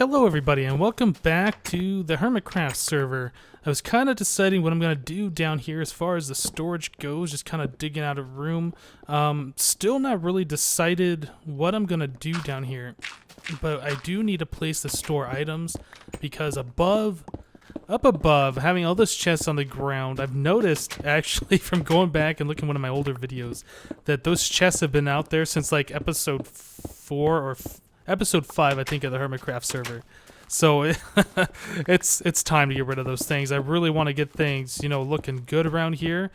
Hello everybody and welcome back to the HermitCraft server. I was kind of deciding what I'm going to do down here as far as the storage goes, just kind of digging out a room. Still not really decided what I'm going to do down here, but I do need a place to store items because up above, having all those chests on the ground, I've noticed actually from going back and looking at one of my older videos that those chests have been out there since like episode 4 or episode 5, I think, of the HermitCraft server. So it's time to get rid of those things. I really want to get things, you know, looking good around here.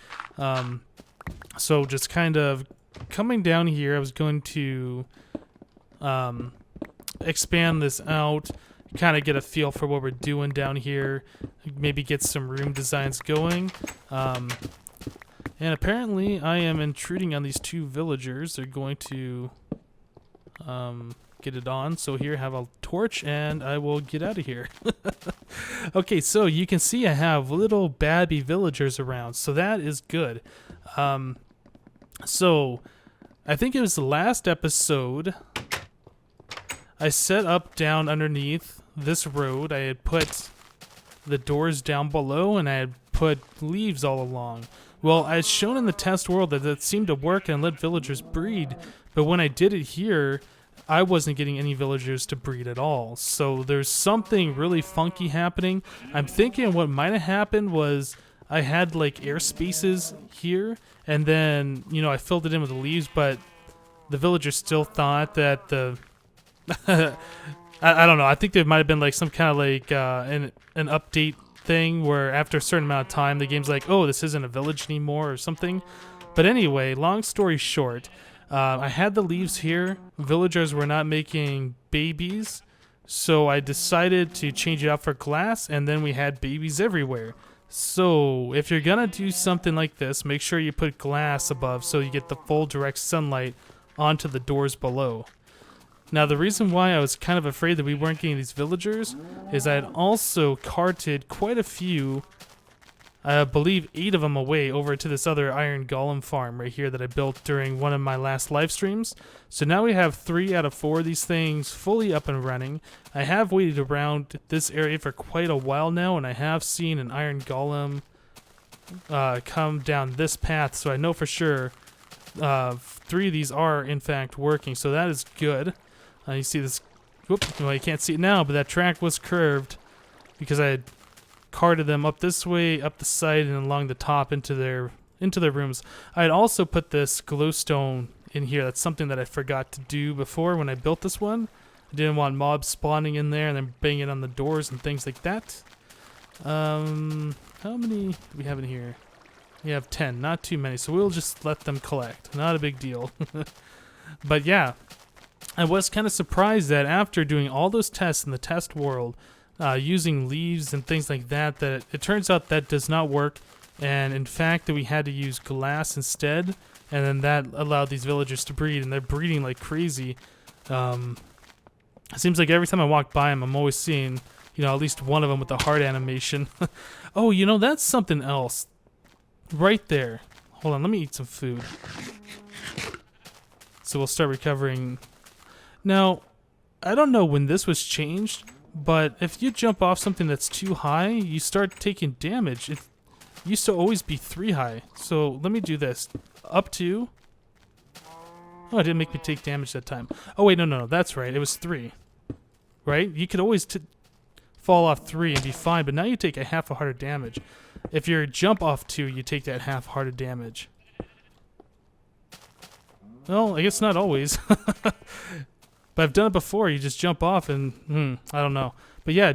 So just kind of coming down here, I was going to expand this out, kind of get a feel for what we're doing down here, maybe get some room designs going. And apparently I am intruding on these two villagers. They're going to get it on. So here, have a torch and I will get out of here. Okay, so you can see I have little babby villagers around, so that is good. So I think it was the last episode I set up down underneath this road. I had put the doors down below and I had put leaves all along. Well, I had shown in the test world that that seemed to work and let villagers breed, but when I did it here, I wasn't getting any villagers to breed at all. So there's something really funky happening. I'm thinking what might have happened was I had like air spaces here, and then, you know, I filled it in with the leaves, but the villagers still thought that the I don't know. I think there might have been like some kind of like an update thing where after a certain amount of time the game's like, oh, this isn't a village anymore or something. But anyway, long story short, I had the leaves here. Villagers were not making babies, so I decided to change it out for glass, and then we had babies everywhere. So if you're gonna do something like this, make sure you put glass above so you get the full direct sunlight onto the doors below. Now, the reason why I was kind of afraid that we weren't getting these villagers is I had also carted quite a few, I believe 8 of them, away over to this other iron golem farm right here that I built during one of my last live streams. So now we have 3 out of 4 of these things fully up and running. I have waited around this area for quite a while now, and I have seen an iron golem come down this path, so I know for sure 3 of these are in fact working, so that is good. You see this, whoop, well, you can't see it now, but that track was curved because I had carted them up this way, up the side, and along the top into their rooms. I had also put this glowstone in here. That's something that I forgot to do before when I built this one. I didn't want mobs spawning in there and then banging on the doors and things like that. How many do we have in here? We have 10, not too many, so we'll just let them collect. Not a big deal. But yeah, I was kind of surprised that after doing all those tests in the test world, using leaves and things like that, that it turns out that does not work, and in fact that we had to use glass instead, and then that allowed these villagers to breed, and they're breeding like crazy. It seems like every time I walk by them, I'm always seeing, you know, at least one of them with the heart animation. Oh, you know, that's something else right there. Hold on, let me eat some food. So we'll start recovering. Now, I don't know when this was changed, but if you jump off something that's too high, you start taking damage. It used to always be 3 high. So let me do this. Up to... Oh, it didn't make me take damage that time. Oh, wait, no, that's right. It was 3. Right? You could always fall off 3 and be fine, but now you take a half a heart of damage. If you jump off 2, you take that half heart of damage. Well, I guess not always. But I've done it before. You just jump off and, I don't know. But yeah,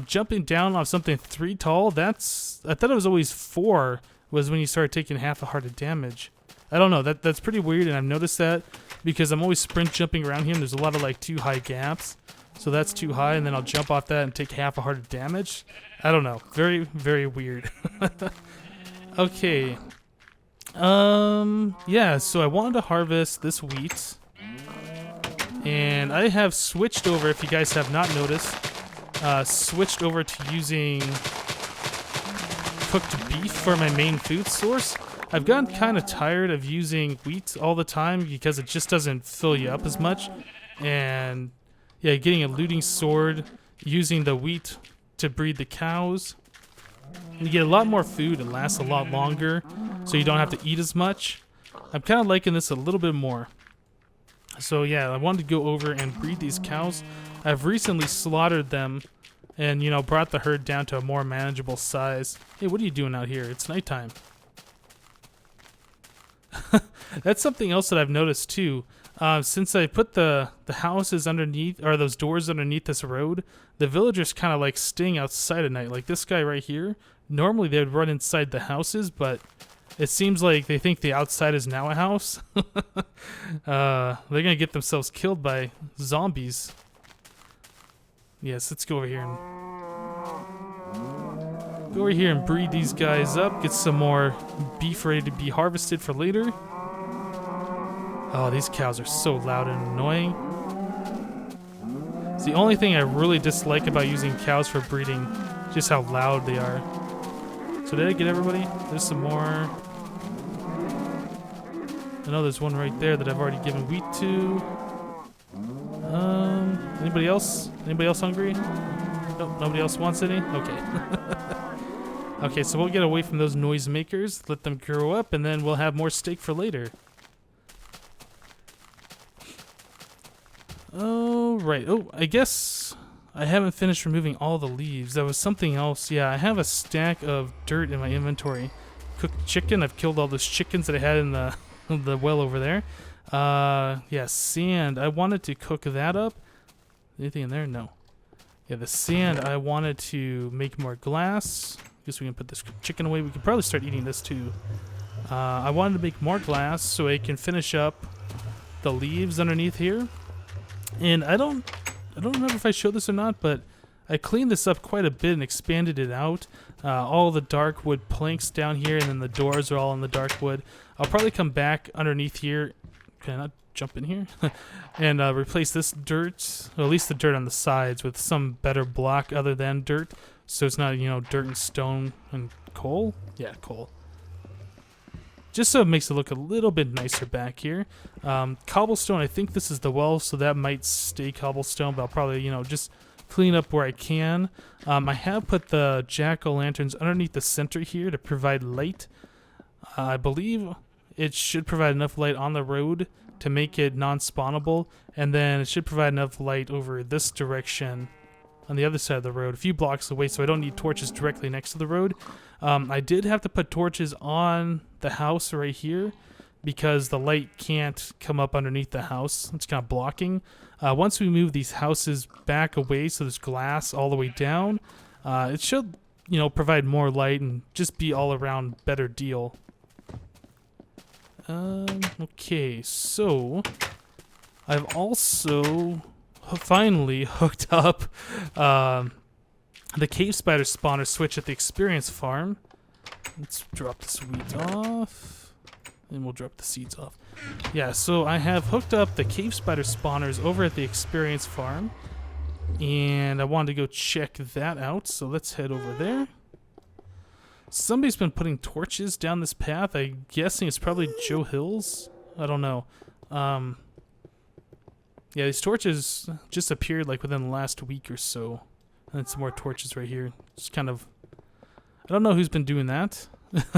jumping down off something 3 tall, I thought it was always 4 was when you started taking half a heart of damage. I don't know. That's pretty weird, and I've noticed that because I'm always sprint jumping around here, and there's a lot of like too high gaps. So that's too high, and then I'll jump off that and take half a heart of damage. I don't know. Very, very weird. Okay. Yeah, so I wanted to harvest this wheat. And I have switched over, if you guys have not noticed, switched over to using cooked beef for my main food source. I've gotten kind of tired of using wheat all the time because it just doesn't fill you up as much. And yeah, getting a looting sword, using the wheat to breed the cows. And you get a lot more food, it lasts a lot longer, so you don't have to eat as much. I'm kind of liking this a little bit more. So yeah, I wanted to go over and breed these cows. I've recently slaughtered them and, you know, brought the herd down to a more manageable size. Hey, what are you doing out here? It's nighttime. That's something else that I've noticed too. Since I put the houses underneath, or those doors underneath this road, the villagers kind of like staying outside at night. Like this guy right here, normally they would run inside the houses, but it seems like they think the outside is now a house. They're gonna get themselves killed by zombies. Yes, let's go over here and breed these guys up. Get some more beef ready to be harvested for later. Oh, these cows are so loud and annoying. It's the only thing I really dislike about using cows for breeding, just how loud they are. So did I get everybody? There's some more. I know there's one right there that I've already given wheat to. Anybody else? Anybody else hungry? Nope, nobody else wants any? Okay. Okay, so we'll get away from those noisemakers, let them grow up, and then we'll have more steak for later. Oh, right. Oh, I guess I haven't finished removing all the leaves. That was something else. Yeah, I have a stack of dirt in my inventory. Cooked chicken. I've killed all those chickens that I had in the the well over there. Yeah, sand. I wanted to cook that up. Anything in there? No. Yeah, the sand. I wanted to make more glass. Guess we can put this chicken away. We could probably start eating this too. I wanted to make more glass so I can finish up the leaves underneath here. And I don't remember if I showed this or not, but I cleaned this up quite a bit and expanded it out. All the dark wood planks down here, and then the doors are all in the dark wood. I'll probably come back underneath here. Can I not jump in here? And replace this dirt, or at least the dirt on the sides, with some better block other than dirt. So it's not, you know, dirt and stone and coal. Yeah, coal. Just so it makes it look a little bit nicer back here. Cobblestone, I think this is the well, so that might stay cobblestone, but I'll probably, you know, just clean up where I can. I have put the jack-o'-lanterns underneath the center here to provide light. I believe it should provide enough light on the road to make it non-spawnable, and then it should provide enough light over this direction on the other side of the road, a few blocks away, so I don't need torches directly next to the road. I did have to put torches on the house right here because the light can't come up underneath the house. It's kind of blocking. Once we move these houses back away, so there's glass all the way down, it should, you know, provide more light and just be all around better deal. Okay, so I've also finally hooked up the cave spider spawner switch at the experience farm. Let's drop this wheat off, and we'll drop the seeds off. Yeah, so I have hooked up the cave spider spawners over at the experience farm, and I wanted to go check that out, so let's head over there. Somebody's been putting torches down this path. I'm guessing it's probably Joe Hills. I don't know. Yeah, these torches just appeared like within the last week or so. And some more torches right here. Just kind of, I don't know who's been doing that.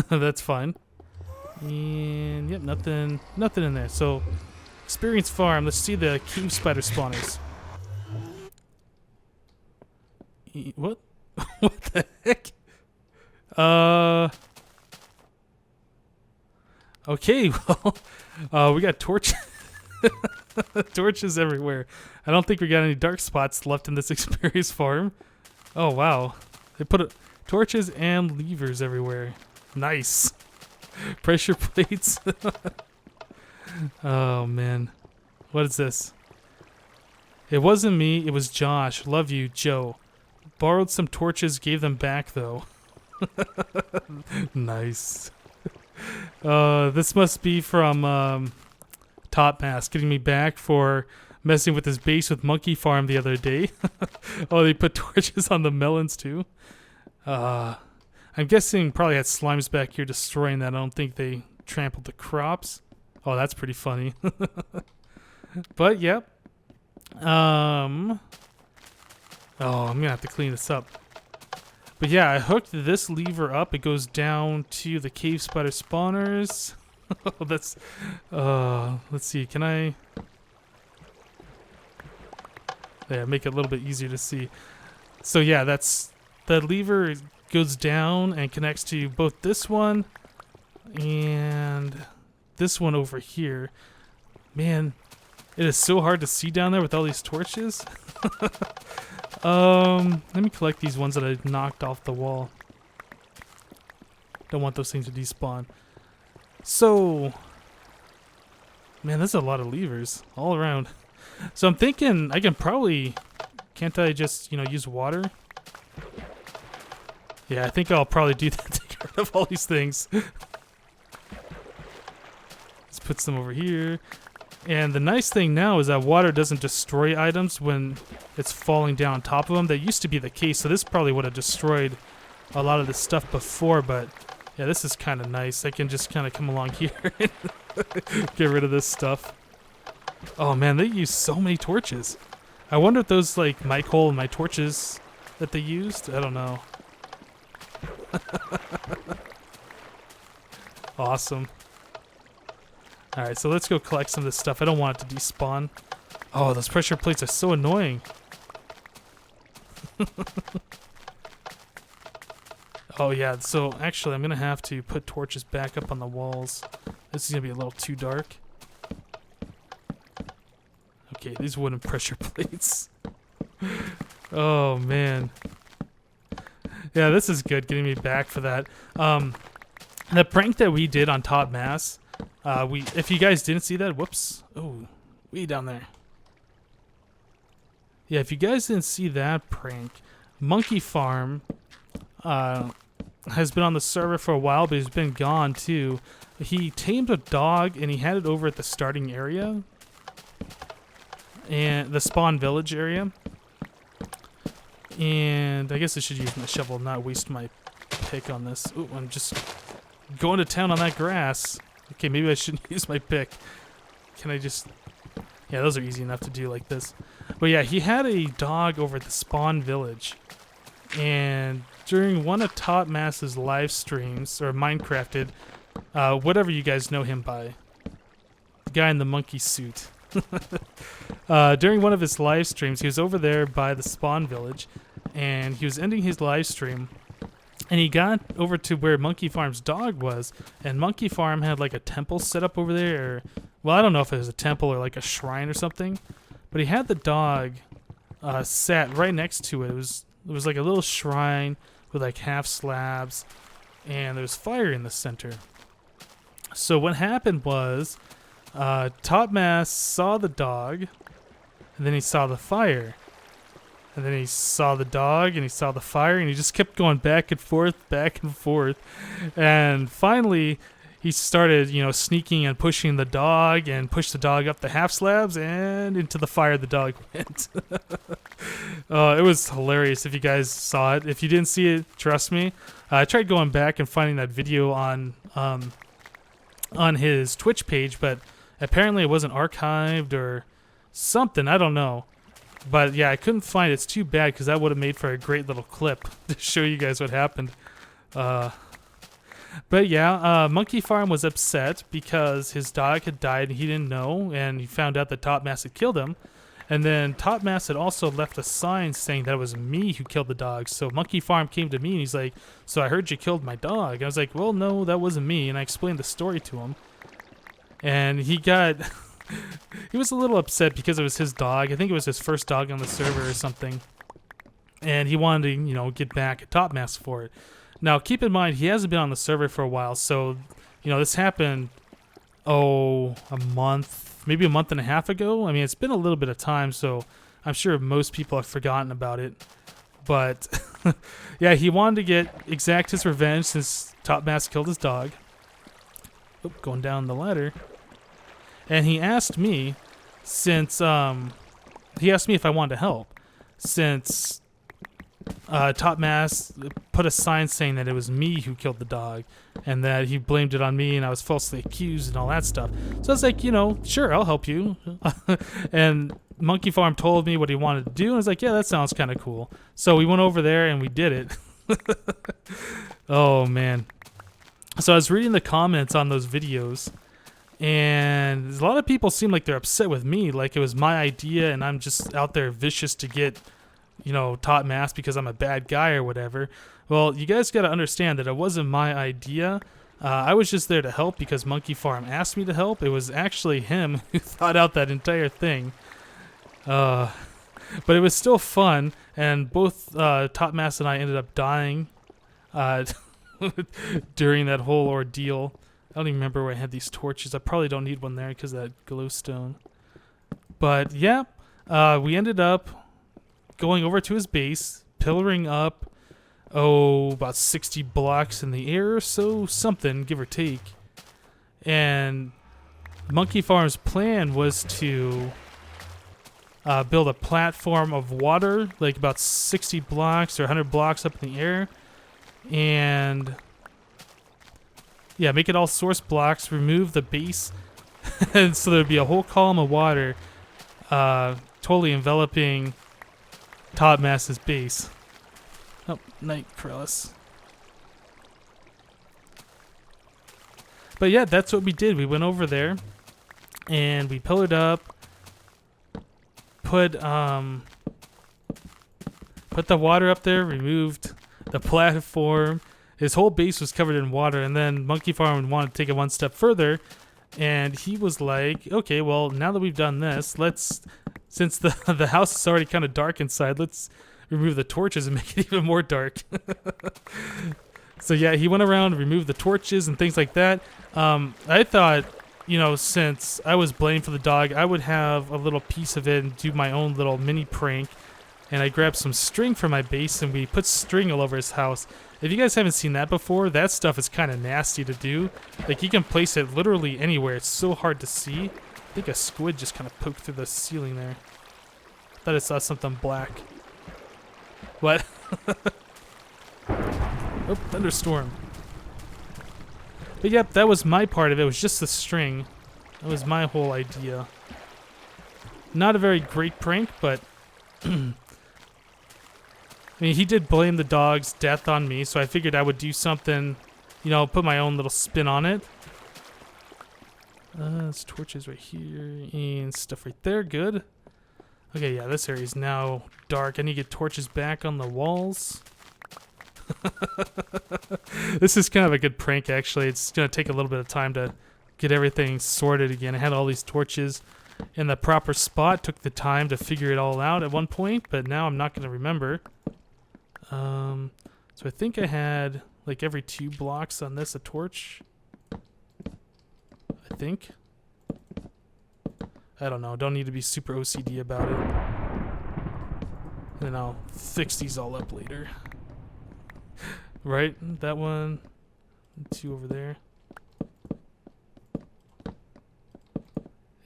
That's fine. And yep, nothing in there. So, experience farm. Let's see the cave spider spawners. What? What the heck? Okay, well, we got torches. Torches everywhere. I don't think we got any dark spots left in this experience farm. Oh, wow. They put torches and levers everywhere. Nice. Pressure plates. Oh, man. What is this? It wasn't me. It was Josh. Love you, Joe. Borrowed some torches, gave them back, though. Nice. This must be from Topmass getting me back for messing with his base with Monkeyfarm the other day. Oh, they put torches on the melons too. I'm guessing probably had slimes back here destroying that. I don't think they trampled the crops. Oh, that's pretty funny. But yep, Oh, I'm gonna have to clean this up. But yeah, I hooked this lever up. It goes down to the cave spider spawners. That's, let's see, can I? Yeah, make it a little bit easier to see. So yeah, that lever goes down and connects to both this one and this one over here. Man, it is so hard to see down there with all these torches. Let me collect these ones that I knocked off the wall. Don't want those things to despawn. So, man, there's a lot of levers all around. So I'm thinking I can probably, can't I just, use water? Yeah, I think I'll probably do that to get rid of all these things. Let's put some over here. And the nice thing now is that water doesn't destroy items when it's falling down on top of them. That used to be the case, so this probably would have destroyed a lot of the stuff before, but yeah, this is kind of nice. I can just kind of come along here and get rid of this stuff. Oh man, they use so many torches. I wonder if those might hold my torches that they used. I don't know. Awesome. Alright, so let's go collect some of this stuff. I don't want it to despawn. Oh, those pressure plates are so annoying. Oh yeah, so actually I'm going to have to put torches back up on the walls. This is going to be a little too dark. Okay, these wooden pressure plates. Oh man. Yeah, this is good, getting me back for that. The prank that we did on Topmass, if you guys didn't see that, whoops. Oh, way down there. Yeah, if you guys didn't see that prank, Monkeyfarm has been on the server for a while, but he's been gone too. He tamed a dog and he had it over at the starting area and the spawn village area. And I guess I should use my shovel, not waste my pick on this. Ooh, I'm just going to town on that grass. Okay, maybe I shouldn't use my pick. Can I just... Yeah, those are easy enough to do like this. But yeah, he had a dog over at the spawn village. And during one of Topmass's live streams, or Minecrafted, whatever you guys know him by, the guy in the monkey suit. During one of his live streams, he was over there by the spawn village, and he was ending his live stream, and he got over to where Monkeyfarm's dog was, and Monkeyfarm had like a temple set up over there, or, well, I don't know if it was a temple or like a shrine or something, but he had the dog sat right next to it. It was like a little shrine with like half slabs, and there was fire in the center. So what happened was, Topmass saw the dog, and then he saw the fire. And then he saw the dog, and he saw the fire, and he just kept going back and forth, back and forth. And finally, he started, sneaking and pushing the dog, and pushed the dog up the half slabs, and into the fire the dog went. It was hilarious if you guys saw it. If you didn't see it, trust me. I tried going back and finding that video on his Twitch page, but apparently it wasn't archived or something. I don't know. But yeah, I couldn't find it. It's too bad because that would have made for a great little clip to show you guys what happened. But yeah, Monkeyfarm was upset because his dog had died and he didn't know, and he found out that Topmass had killed him. And then Topmass had also left a sign saying that it was me who killed the dog. So Monkeyfarm came to me and he's like, "So I heard you killed my dog." I was like, "Well, no, that wasn't me." And I explained the story to him. And he got... he was a little upset because it was his dog. I think it was his first dog on the server or something. And he wanted to, get back at Topmass for it. Now, keep in mind, he hasn't been on the server for a while. So, this happened, a month, maybe a month and a half ago. I mean, it's been a little bit of time, so I'm sure most people have forgotten about it. But, yeah, he wanted to exact his revenge since Topmass killed his dog. Oop, going down the ladder. And he asked me, since, he asked me if I wanted to help, since Topmass put a sign saying that it was me who killed the dog, and that he blamed it on me, and I was falsely accused and all that stuff. So I was like, sure, I'll help you. And Monkeyfarm told me what he wanted to do, and I was like, yeah, that sounds kind of cool. So we went over there and we did it. Oh, man. So I was reading the comments on those videos, and a lot of people seem like they're upset with me, like it was my idea and I'm just out there vicious to get, you know, Topmass because I'm a bad guy or whatever. Well, you guys got to understand that it wasn't my idea. I was just there to help because Monkeyfarm asked me to help. It was actually him who thought out that entire thing. But it was still fun, and both Topmass and I ended up dying during that whole ordeal. I don't even remember where I had these torches. I probably don't need one there because of that glowstone. But yeah, we ended up going over to his base, pillaring up, about 60 blocks in the air or so, something, give or take. And Monkeyfarm's plan was to build a platform of water, like about 60 blocks or 100 blocks up in the air. And yeah, make it all source blocks, remove the base, and so there'd be a whole column of water totally enveloping Topmass's base. Oh, night Krellis. But yeah, that's what we did. We went over there and we pillared up, put the water up there, removed the platform. His whole base was covered in water, and then Monkeyfarm wanted to take it one step further, and he was like, okay, well, now that we've done this, since the house is already kind of dark inside, let's remove the torches and make it even more dark. So yeah, he went around and removed the torches and things like that. I thought, you know, since I was blamed for the dog, I would have a little piece of it and do my own little mini prank. And I grabbed some string from my base, and we put string all over his house. If you guys haven't seen that before, that stuff is kind of nasty to do. Like, you can place it literally anywhere. It's so hard to see. I think a squid just kind of poked through the ceiling there. Thought I saw something black. What? Oh, thunderstorm. But yep, that was my part of it. It was just the string. That was my whole idea. Not a very great prank, but I mean, he did blame the dog's death on me, so I figured I would do something, you know, put my own little spin on it. There's torches right here and stuff right there. Good. Okay, yeah, this area is now dark. I need to get torches back on the walls. This is kind of a good prank, actually. It's going to take a little bit of time to get everything sorted again. I had all these torches in the proper spot. Took the time to figure it all out at one point, but now I'm not going to remember. So I think I had, like, every 2 blocks on this a torch. I think. I don't know. Don't need to be super OCD about it. And then I'll fix these all up later. Right? That one. 2 over there.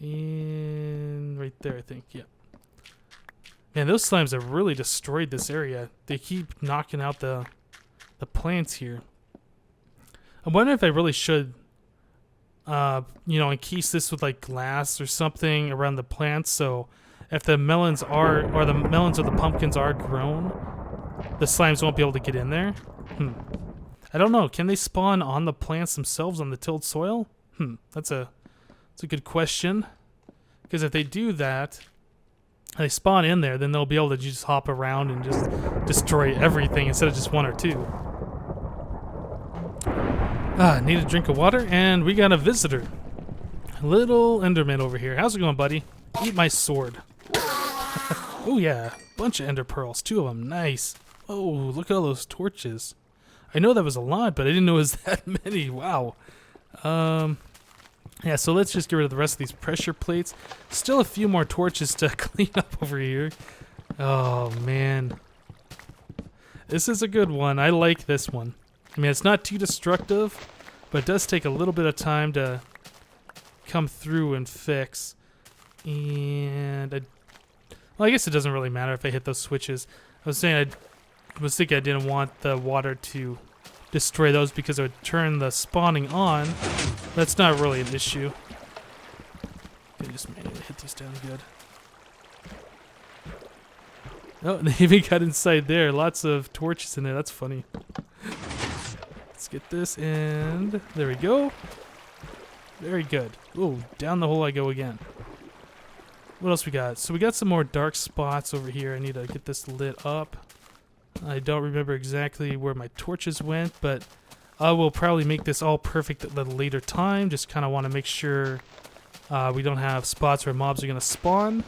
And right there, I think. Yeah. Man, those slimes have really destroyed this area. They keep knocking out the plants here. I'm wondering if I really should, you know, encase this with like glass or something around the plants, so if the melons are, or the melons or the pumpkins are grown, the slimes won't be able to get in there. I don't know. Can they spawn on the plants themselves on the tilled soil? That's a good question. Because if they do that, they spawn in there, then they'll be able to just hop around and just destroy everything instead of just 1 or 2. Need a drink of water, and we got a visitor. Little Enderman over here. How's it going, buddy? Eat my sword. Oh yeah, bunch of ender pearls. 2 of them. Nice. Oh, look at all those torches. I know that was a lot, but I didn't know it was that many. Wow. Yeah, so let's just get rid of the rest of these pressure plates. Still a few more torches to clean up over here. Oh, man. This is a good one. I like this one. I mean, it's not too destructive, but it does take a little bit of time to come through and fix. And well, I guess it doesn't really matter if I hit those switches. I was thinking I didn't want the water to destroy those because it would turn the spawning on. That's not really an issue. I just manually hit these down good. Oh, they even got inside there. Lots of torches in there. That's funny. Let's get this, and there we go. Very good. Oh, down the hole I go again. What else we got? So we got some more dark spots over here. I need to get this lit up. I don't remember exactly where my torches went, but I will probably make this all perfect at a later time. Just kind of want to make sure we don't have spots where mobs are going to spawn.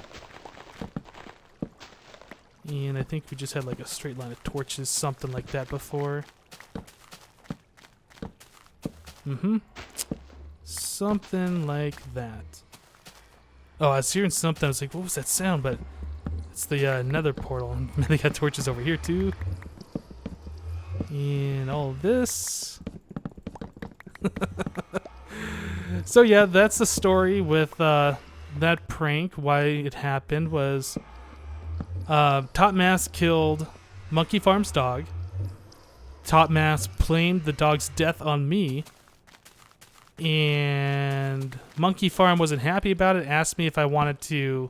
And I think we just had like a straight line of torches, something like that before. Something like that. Oh, I was hearing something. I was like, what was that sound? But it's the nether portal. And they got torches over here too. And all of this. So yeah, that's the story with that prank. Why it happened was Topmass killed Monkeyfarm's dog. Topmass blamed the dog's death on me. And Monkeyfarm wasn't happy about it, asked me if I wanted to,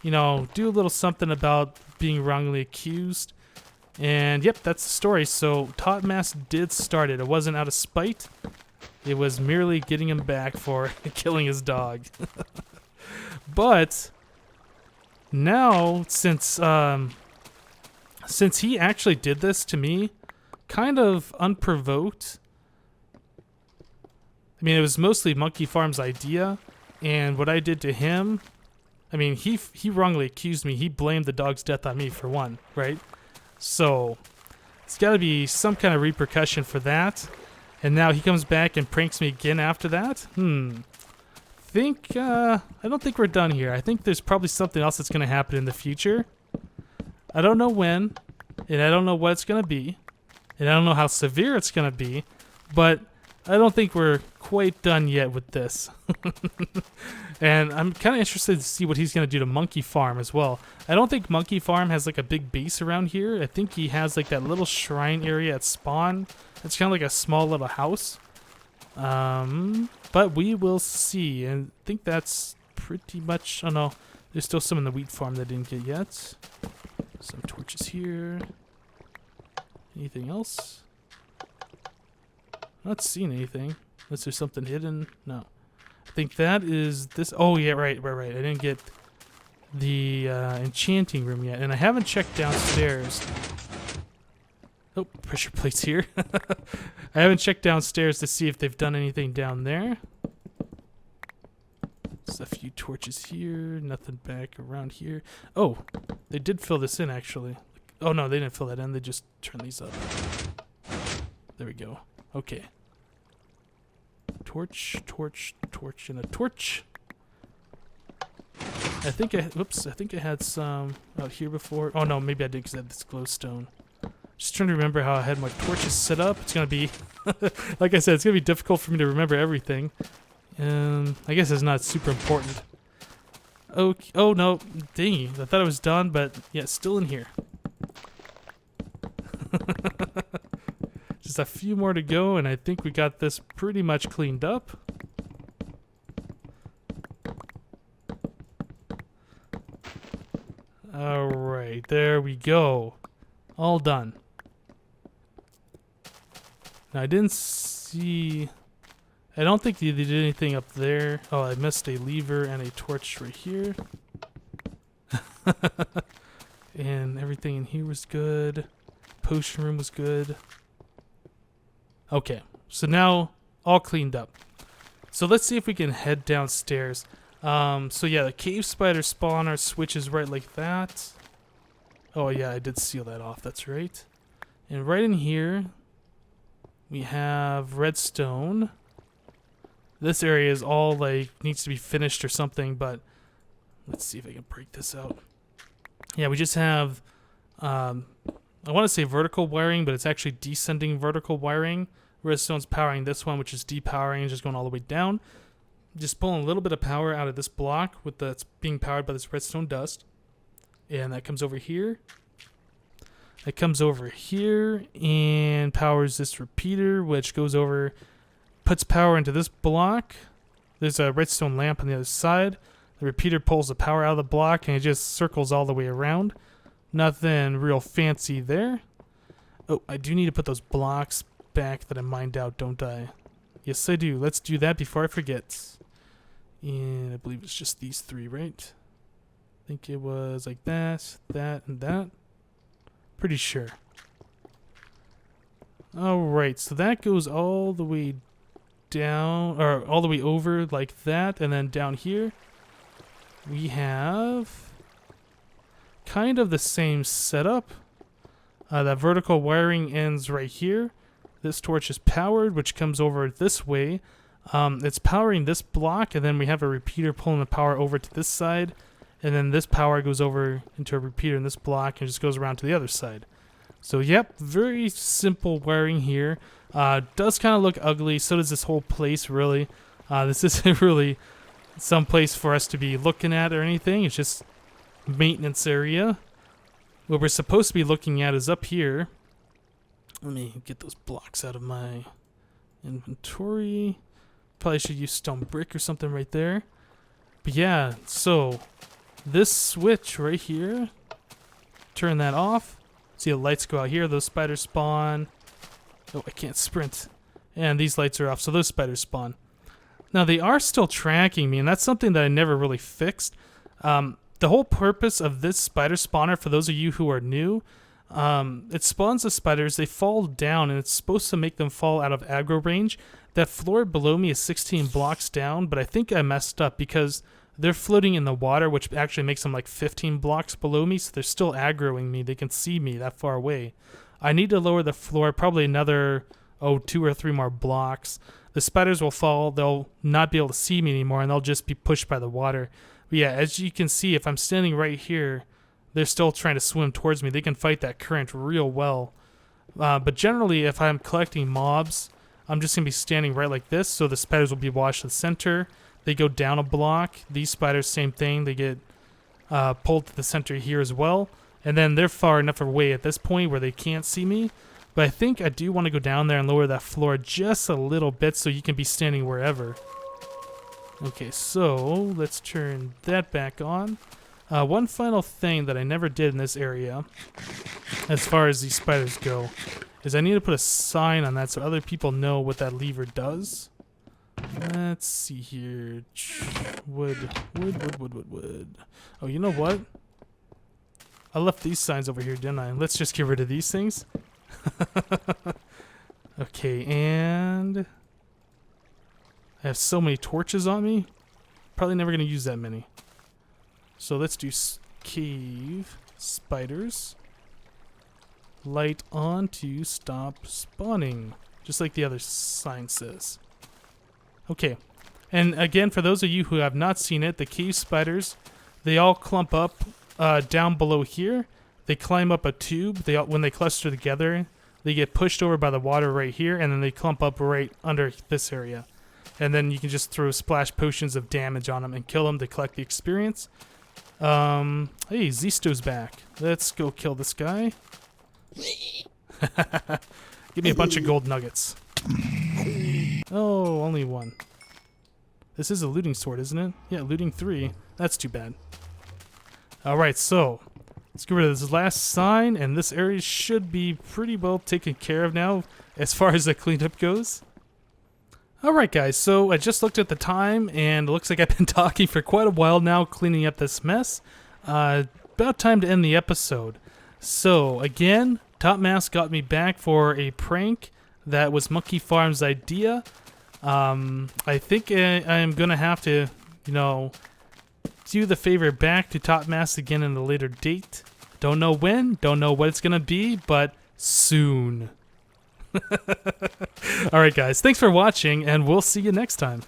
you know, do a little something about being wrongly accused. And yep, that's the story. So Topmass did start it. It wasn't out of spite. It was merely getting him back for killing his dog. But now, since he actually did this to me, kind of unprovoked. I mean, it was mostly Monkeyfarm's idea, and what I did to him, I mean, he wrongly accused me. He blamed the dog's death on me, for one, right? So, it's got to be some kind of repercussion for that. And now he comes back and pranks me again after that? I don't think we're done here. I think there's probably something else that's going to happen in the future. I don't know when, and I don't know what it's going to be, and I don't know how severe it's going to be, but I don't think we're quite done yet with this. And I'm kind of interested to see what he's going to do to Monkeyfarm as well. I don't think Monkeyfarm has like a big base around here. I think he has like that little shrine area at spawn. It's kind of like a small little house. But we will see. And I think that's pretty much... Oh no, there's still some in the wheat farm that I didn't get yet. Some torches here. Anything else? Not seeing anything. Unless there's something hidden. No. I think that is this. Oh, yeah, right. I didn't get the enchanting room yet. And I haven't checked downstairs. Oh, pressure plates here. I haven't checked downstairs to see if they've done anything down there. There's a few torches here. Nothing back around here. Oh, they did fill this in, actually. Oh, no, they didn't fill that in. They just turned these up. There we go. Okay. Torch, and a torch. I think I had some out here before. Oh no, maybe I did because I had this glowstone. Just trying to remember how I had my torches set up. It's gonna be, like I said, it's gonna be difficult for me to remember everything. I guess it's not super important. Okay. Oh no, dang! I thought it was done, but yeah, it's still in here. Just a few more to go, and I think we got this pretty much cleaned up. Alright, there we go. All done. Now, I didn't see... I don't think they did anything up there. Oh, I missed a lever and a torch right here. And everything in here was good. Potion room was good. Okay, so now all cleaned up. So let's see if we can head downstairs. So yeah, the cave spider spawner switches right like that. Oh yeah, I did seal that off, that's right. And right in here, we have redstone. This area is all like, needs to be finished or something, but let's see if I can break this out. Yeah, we just have, I want to say vertical wiring, but it's actually descending vertical wiring. Redstone's powering this one, which is depowering, just going all the way down. Just pulling a little bit of power out of this block with that's being powered by this redstone dust. And that comes over here. That comes over here and powers this repeater, which goes over, puts power into this block. There's a redstone lamp on the other side. The repeater pulls the power out of the block and it just circles all the way around. Nothing real fancy there. Oh, I do need to put those blocks back that I mined out, don't I? Yes, I do. Let's do that before I forget. And I believe it's just these three, right? I think it was like that, that, and that. Pretty sure. Alright, so that goes all the way down, or all the way over like that, and then down here we have kind of the same setup. That vertical wiring ends right here. This torch is powered, which comes over this way. It's powering this block, and then we have a repeater pulling the power over to this side, and then this power goes over into a repeater in this block and just goes around to the other side. So yep, very simple wiring here. Does kind of look ugly, so does this whole place really. This isn't really some place for us to be looking at or anything. It's just maintenance area. What we're supposed to be looking at is up here. Let me get those blocks out of my inventory. Probably should use stone brick or something right there. But yeah, so this switch right here, turn that off. See the lights go out here, those spiders spawn. Oh, I can't sprint. And these lights are off, so those spiders spawn. Now they are still tracking me, and that's something that I never really fixed. The whole purpose of this spider spawner, for those of you who are new, it spawns the spiders, they fall down, and it's supposed to make them fall out of aggro range. That floor below me is 16 blocks down, but I think I messed up because they're floating in the water, which actually makes them like 15 blocks below me, so they're still aggroing me. They can see me that far away. I need to lower the floor probably another, 2 or 3 more blocks. The spiders will fall, they'll not be able to see me anymore, and they'll just be pushed by the water. But yeah, as you can see, if I'm standing right here, they're still trying to swim towards me. They can fight that current real well. But generally, if I'm collecting mobs, I'm just going to be standing right like this, so the spiders will be washed to the center. They go down a block. These spiders, same thing. They get pulled to the center here as well. And then they're far enough away at this point where they can't see me. But I think I do want to go down there and lower that floor just a little bit so you can be standing wherever. Okay, so let's turn that back on. One final thing that I never did in this area, as far as these spiders go, is I need to put a sign on that so other people know what that lever does. Let's see here. Wood. Oh, you know what? I left these signs over here, didn't I? Let's just get rid of these things. Okay, and I have so many torches on me. Probably never going to use that many. So let's do cave spiders. Light on to stop spawning. Just like the other sign says. Okay. And again, for those of you who have not seen it, the cave spiders, they all clump up down below here. They climb up a tube. When they cluster together, they get pushed over by the water right here, and then they clump up right under this area. And then you can just throw splash potions of damage on them and kill them to collect the experience. Hey, Zisto's back. Let's go kill this guy. Give me a bunch of gold nuggets. Oh, only one. This is a looting sword, isn't it? Yeah, looting 3. That's too bad. Alright, so let's get rid of this last sign, and this area should be pretty well taken care of now as far as the cleanup goes. Alright guys, so I just looked at the time, and it looks like I've been talking for quite a while now cleaning up this mess. About time to end the episode. So, again, Topmass got me back for a prank that was Monkeyfarm's idea. I think I'm going to have to, do the favor back to Topmass again in a later date. Don't know when, don't know what it's going to be, but soon. Alright guys, thanks for watching, and we'll see you next time.